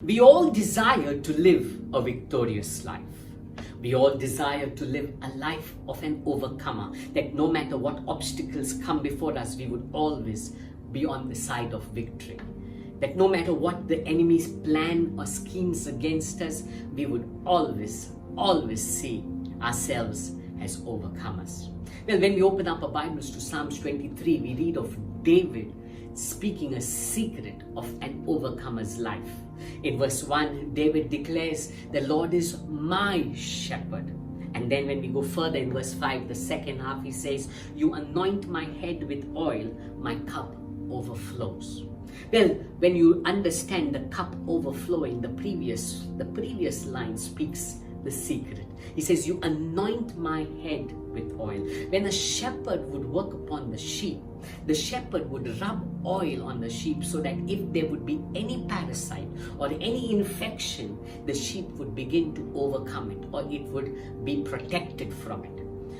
We all desire to live a victorious life. We all desire to live a life of an overcomer, that no matter what obstacles come before us, we would always be on the side of victory. That no matter what the enemy's plan or schemes against us, we would always see ourselves as overcomers. Well, when we open up our Bibles to Psalms 23, we read of David speaking a secret of an overcomer's life. In verse 1, David declares, "The Lord is my shepherd." And then when we go further in verse 5, the second half, he says, "You anoint my head with oil, my cup overflows." Well, when you understand the cup overflowing, the previous line speaks the secret. He says, "You anoint my head with oil." When a shepherd would work upon the sheep, the shepherd would rub oil on the sheep so that if there would be any parasite or any infection, the sheep would begin to overcome it, or it would be protected from it.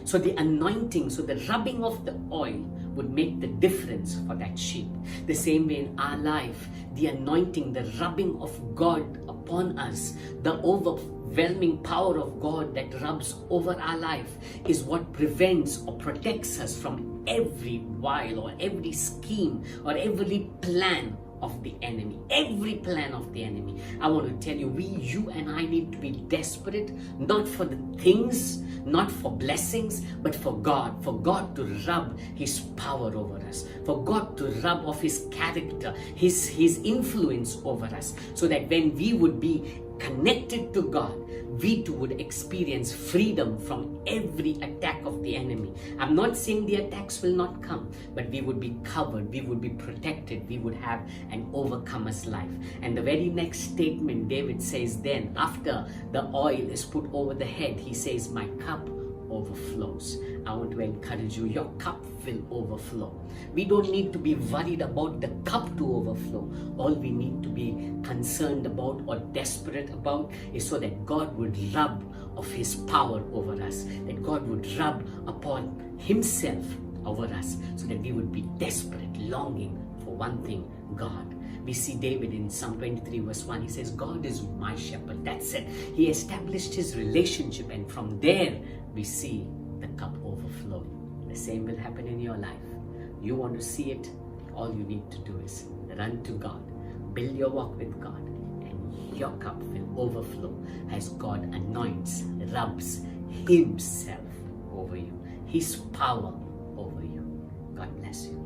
So the anointing, so the rubbing of the oil would make the difference for that sheep. The same way in our life, the anointing, the rubbing of God upon us, the overwhelming power of God that rubs over our life is what prevents or protects us from every wile or every scheme or every plan of the enemy. Every plan of the enemy. I want to tell you, you and I need to be desperate, not for the things, not for blessings, but for God to rub His power over us, for God to rub off His character, His influence over us, so that when we would be connected to God, we too would experience freedom from every attack of the enemy. I'm not saying the attacks will not come, but we would be covered, we would be protected, we would have an overcomer's life. And the very next statement David says then, after the oil is put over the head, he says, "My cup overflows." I want to encourage you, your cup will overflow. We don't need to be worried about the cup to overflow. All we need to be concerned about or desperate about is so that God would rub of His power over us, that God would rub upon Himself over us, so that we would be desperate, longing for one thing, God. We see David in Psalm 23 verse 1, he says, "God is my shepherd." That's it. He established his relationship, and from there we see the cup overflowing. The same will happen in your life. You want to see it, all you need to do is run to God, build your walk with God, and your cup will overflow as God anoints, rubs Himself over you, His power over you. God bless you.